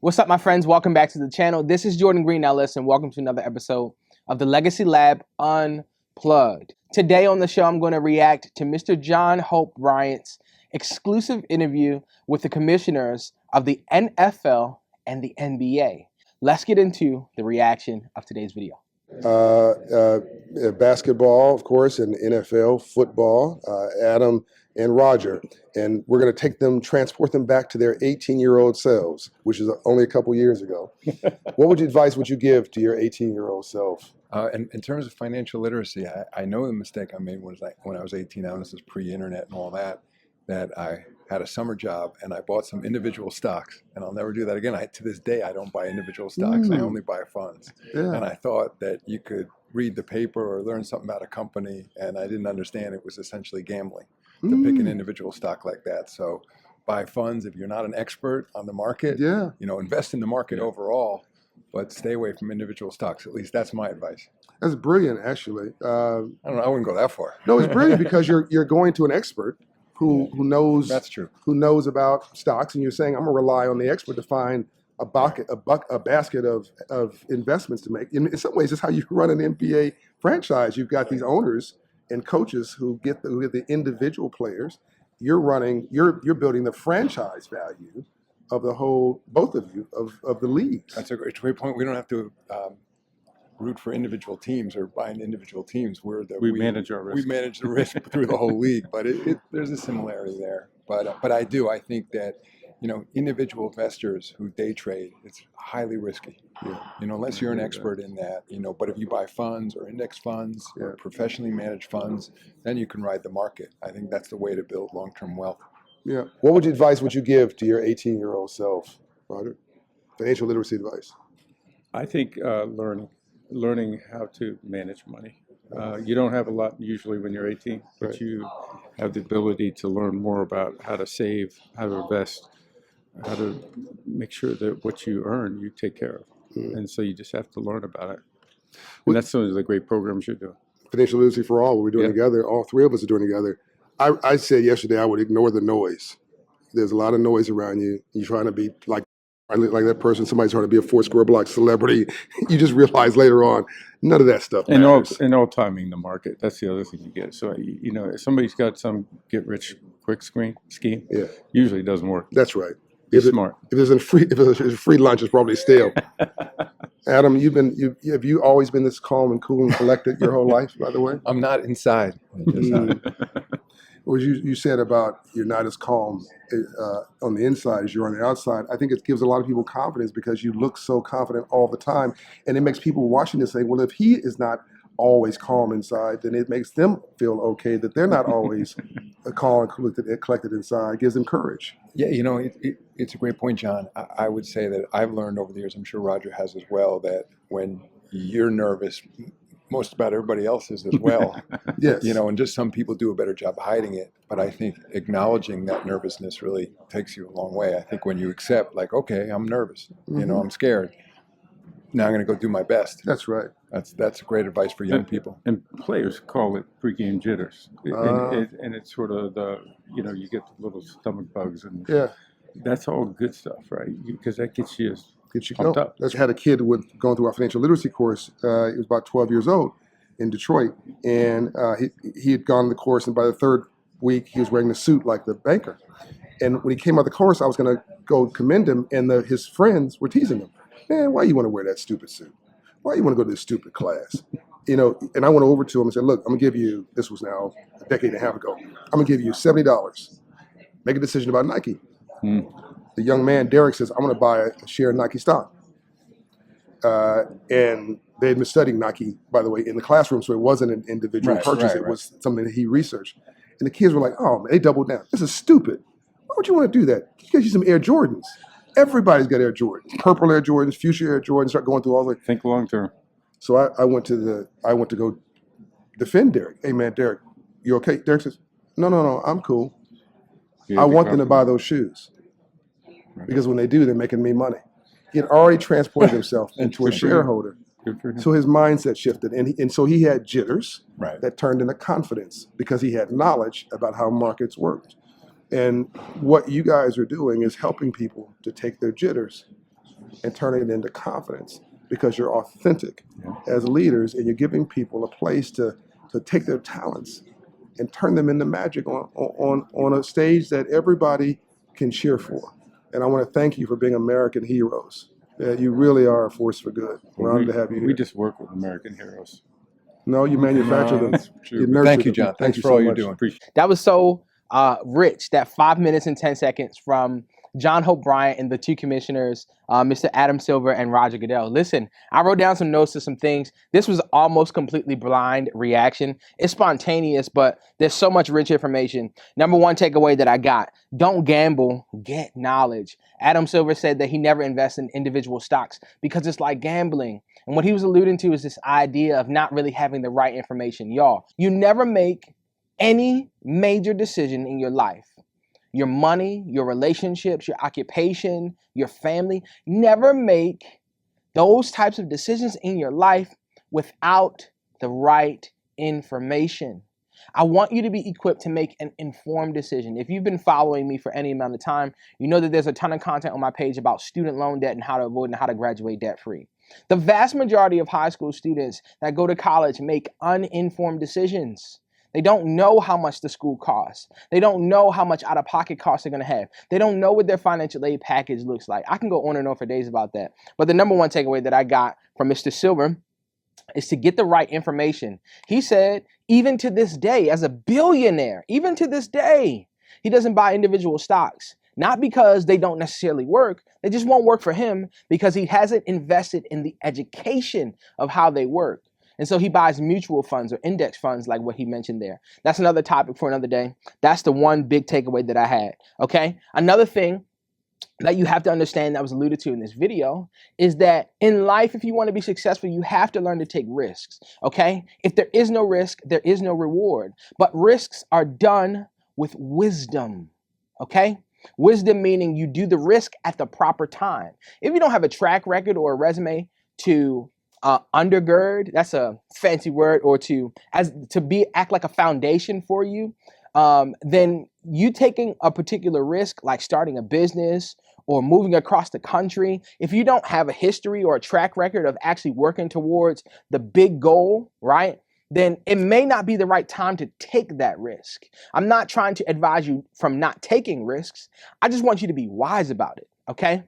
What's up, my friends? Welcome back to the channel. This is Jordan Green-Ellis, and welcome to another episode of the Legacy Lab Unplugged. Today on the show, I'm going to react to Mr. John Hope Bryant's exclusive interview with the commissioners of the NFL and the NBA. Let's get into the reaction of today's video. Basketball, of course, and NFL, football, Adam and Roger. And we're going to transport them back to their 18-year-old selves, which is only a couple years ago. What advice would you give to your 18-year-old self? In terms of financial literacy, I know the mistake I made was when I was 18, now this is pre-internet and all that I had a summer job and I bought some individual stocks, and I'll never do that again. To this day, I don't buy individual stocks. I only buy funds. Yeah. And I thought that you could read the paper or learn something about a company, and I didn't understand it was essentially gambling to pick an individual stock like that. So buy funds if you're not an expert on the market. Yeah. Invest in the market overall, but stay away from individual stocks. At least that's my advice. That's brilliant, actually. I don't know. I wouldn't go that far. No, it's brilliant because you're going to an expert who knows. That's true. Who knows about stocks, and you're saying I'm gonna rely on the expert to find a basket of investments to make. In some ways, it's how you run an NBA franchise. You've got these owners and coaches who get the individual players. You're building the franchise value of the whole, both of you, of the leagues. That's a great point. We don't have to root for individual teams or buy into individual teams. We manage our risk. We manage the risk through the whole league, but there's a similarity there. But I think that individual investors who day trade, it's highly risky. Yeah. Unless you're an expert in that. But if you buy funds or index funds or professionally managed funds, then you can ride the market. I think that's the way to build long-term wealth. Yeah. What advice would you give to your 18-year-old self, Roger? Financial literacy advice. I think learning how to manage money. You don't have a lot usually when you're 18, but Right. you have the ability to learn more about how to save, how to invest, how to make sure that what you earn, you take care of. And so you just have to learn about it. And that's some of the great programs you're doing. Financial literacy for all, what we're doing together, all three of us are doing together. I said yesterday I would ignore the noise. There's a lot of noise around you. You're trying to be like that person, somebody's trying to be a Foursquare Block celebrity. You just realize later on, none of that stuff matters. And all timing the market. That's the other thing you get. So, if somebody's got some get-rich-quick scheme, usually it doesn't work. That's right. Be smart. If there's a free lunch, it's probably stale. Adam, have you always been this calm and cool and collected your whole life, by the way? I'm not inside. What you said about you're not as calm on the inside as you're on the outside, I think it gives a lot of people confidence because you look so confident all the time. And it makes people watching this say, well, if he is not always calm inside, then it makes them feel okay that they're not always calm and collected inside. It gives them courage. Yeah, it's a great point, John. I would say that I've learned over the years, I'm sure Roger has as well, that when you're nervous, most about everybody else is as well. Yes. And just some people do a better job hiding it. But I think acknowledging that nervousness really takes you a long way. I think when you accept, like, okay, I'm nervous, I'm scared. Now I'm going to go do my best. That's right. That's great advice for young people. And players call it pregame jitters. And it's sort of you get the little stomach bugs. And that's all good stuff, right? Because that gets you pumped up. I had a kid going through our financial literacy course. He was about 12 years old in Detroit. And he had gone to the course, and by the third week, he was wearing the suit like the banker. And when he came out of the course, I was going to go commend him, and his friends were teasing him. Man, why you want to wear that stupid suit? Why you want to go to this stupid class? And I went over to him and said, look, I'm going to give you, this was now a decade and a half ago, I'm going to give you $70. Make a decision about Nike. The young man, Derek, says, I'm going to buy a share of Nike stock. And they had been studying Nike, by the way, in the classroom, so it wasn't an individual purchase. It was something that he researched. And the kids were like, oh, man, they doubled down. This is stupid. Why would you want to do that? You get you some Air Jordans. Everybody's got Air Jordans, purple Air Jordans, fuchsia Air Jordans. Start going through all the. Think long term. So I went to go defend Derek. Hey man, Derek, you okay? Derek says, no, I'm cool. I want them to buy those shoes because when they do, they're making me money. He had already transported himself into a shareholder. So his mindset shifted, and so he had jitters that turned into confidence because he had knowledge about how markets worked. And what you guys are doing is helping people to take their jitters and turning it into confidence because you're authentic as leaders, and you're giving people a place to take their talents and turn them into magic on a stage that everybody can cheer for. And I want to thank you for being American heroes. You really are a force for good. We're honored to have you here. We just work with American heroes. No, you manufacture them. That's true. You But nurture thank you, them. John. Thanks you for so all you're much. doing. Appreciate it. That was so rich, that 5 minutes and 10 seconds from John Hope Bryant and the two commissioners, Mr. Adam Silver and Roger Goodell. Listen, I wrote down some notes to some things. This was almost completely blind reaction. It's spontaneous, but there's so much rich information. Number one takeaway that I got: don't gamble, get knowledge. Adam Silver said that he never invests in individual stocks because it's like gambling. And what he was alluding to is this idea of not really having the right information. Y'all, you never make any major decision in your life, your money, your relationships, your occupation, your family, never make those types of decisions in your life without the right information. I want you to be equipped to make an informed decision. If you've been following me for any amount of time, you know that there's a ton of content on my page about student loan debt and how to avoid and how to graduate debt-free. The vast majority of high school students that go to college make uninformed decisions. They don't know how much the school costs. They don't know how much out-of-pocket costs they're going to have. They don't know what their financial aid package looks like. I can go on and on for days about that. But the number one takeaway that I got from Mr. Silver is to get the right information. He said, even to this day, as a billionaire, even to this day, he doesn't buy individual stocks. Not because they don't necessarily work. They just won't work for him because he hasn't invested in the education of how they work. And so he buys mutual funds or index funds like what he mentioned there. That's another topic for another day. That's the one big takeaway that I had, okay? Another thing that you have to understand that was alluded to in this video is that in life, if you want to be successful, you have to learn to take risks, okay? If there is no risk, there is no reward. But risks are done with wisdom, okay? Wisdom meaning you do the risk at the proper time. If you don't have a track record or a resume to undergird, that's a fancy word, or act like a foundation for you, then you taking a particular risk like starting a business or moving across the country, if you don't have a history or a track record of actually working towards the big goal, right, then it may not be the right time to take that risk. I'm not trying to advise you from not taking risks. I just want you to be wise about it, okay?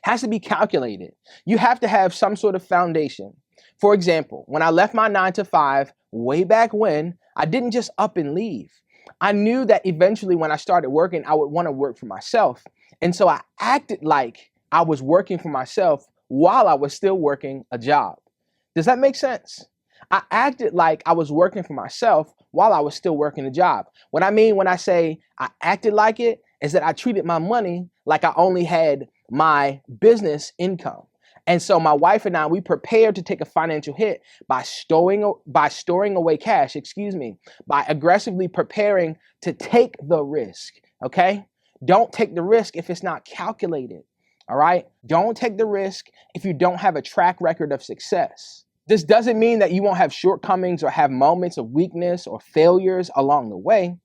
Has to be calculated. You have to have some sort of foundation. For example, when I left my 9-to-5 way back when, I didn't just up and leave. I knew that eventually when I started working, I would want to work for myself. And so I acted like I was working for myself while I was still working a job. Does that make sense? I acted like I was working for myself while I was still working a job. What I mean when I say I acted like it is that I treated my money like I only had my business income. And so my wife and I, we prepared to take a financial hit by storing away cash, by aggressively preparing to take the risk, okay? Don't take the risk if it's not calculated, all right? Don't take the risk if you don't have a track record of success. This doesn't mean that you won't have shortcomings or have moments of weakness or failures along the way,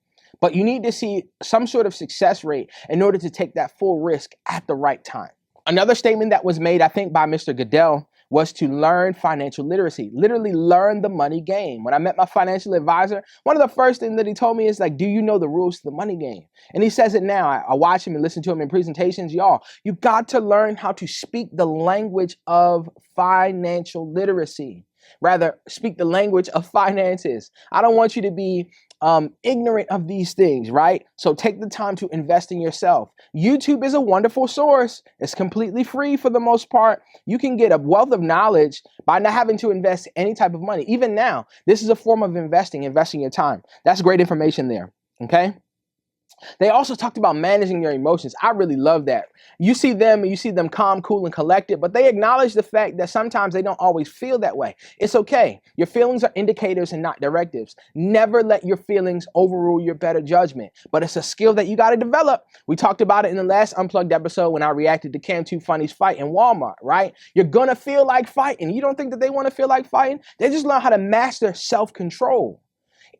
but you need to see some sort of success rate in order to take that full risk at the right time. Another statement that was made, I think, by Mr. Goodell was to learn financial literacy, literally learn the money game. When I met my financial advisor, one of the first things that he told me is like, do you know the rules to the money game? And he says it now. I watch him and listen to him in presentations. Y'all, you got to learn how to speak the language of financial literacy. Rather, speak the language of finances. I don't want you to be ignorant of these things, right? So take the time to invest in yourself. YouTube is a wonderful source. It's completely free for the most part. You can get a wealth of knowledge by not having to invest any type of money. Even now, this is a form of investing your time. That's great information there, okay? They also talked about managing your emotions. I really love that. You see them calm, cool, and collected, but they acknowledge the fact that sometimes they don't always feel that way. It's okay. Your feelings are indicators and not directives. Never let your feelings overrule your better judgment, but it's a skill that you got to develop. We talked about it in the last Unplugged episode when I reacted to Cam 2 Funny's fight in Walmart, right? You're going to feel like fighting. You don't think that they want to feel like fighting? They just learn how to master self-control.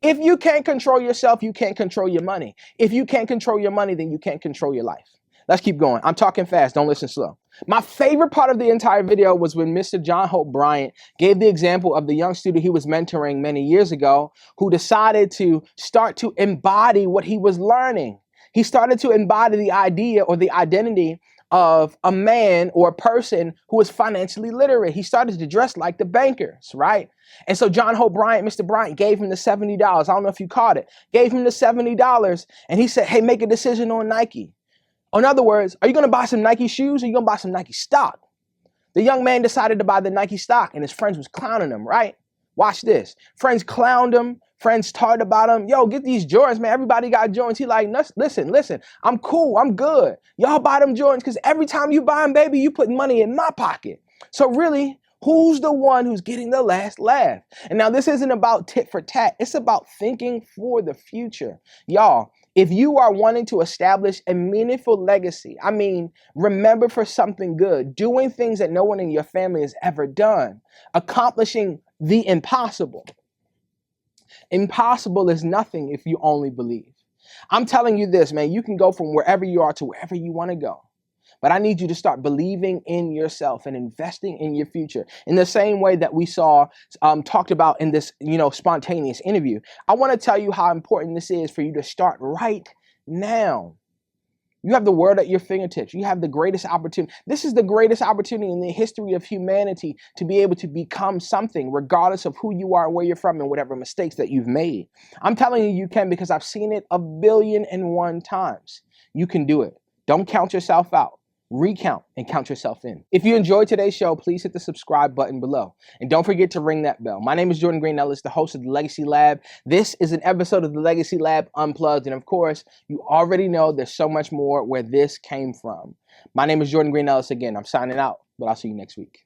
If you can't control yourself, you can't control your money. If you can't control your money, then you can't control your life. Let's keep going. I'm talking fast. Don't listen slow. My favorite part of the entire video was when Mr. John Hope Bryant gave the example of the young student he was mentoring many years ago who decided to start to embody what he was learning. He started to embody the idea or the identity of a man or a person who was financially literate. He started to dress like the bankers, right? And so John Hope Bryant, Mr. Bryant, gave him the $70. I don't know if you caught it. Gave him the $70 and he said, hey, make a decision on Nike. In other words, are you going to buy some Nike shoes or are you going to buy some Nike stock? The young man decided to buy the Nike stock and his friends was clowning him, right? Watch this. Friends clowned him. Friends talked about him. Yo, get these Jordans, man. Everybody got Jordans. He like, listen. I'm cool. I'm good. Y'all buy them Jordans because every time you buy them, baby, you put money in my pocket. So really, who's the one who's getting the last laugh? And now this isn't about tit for tat. It's about thinking for the future. Y'all, if you are wanting to establish a meaningful legacy, I mean, remember for something good, doing things that no one in your family has ever done, accomplishing the impossible. Impossible is nothing if you only believe. I'm telling you this, man, you can go from wherever you are to wherever you want to go. But I need you to start believing in yourself and investing in your future in the same way that we saw talked about in this, spontaneous interview. I want to tell you how important this is for you to start right now. You have the world at your fingertips. You have the greatest opportunity. This is the greatest opportunity in the history of humanity to be able to become something, regardless of who you are, where you're from, and whatever mistakes that you've made. I'm telling you, you can because I've seen it 1,000,000,001 times. You can do it. Don't count yourself out. Recount and count yourself in. If you enjoyed today's show, please hit the subscribe button below. And don't forget to ring that bell. My name is Jordan Green-Ellis, the host of the Legacy Lab. This is an episode of the Legacy Lab Unplugged. And of course, you already know there's so much more where this came from. My name is Jordan Green-Ellis again. I'm signing out, but I'll see you next week.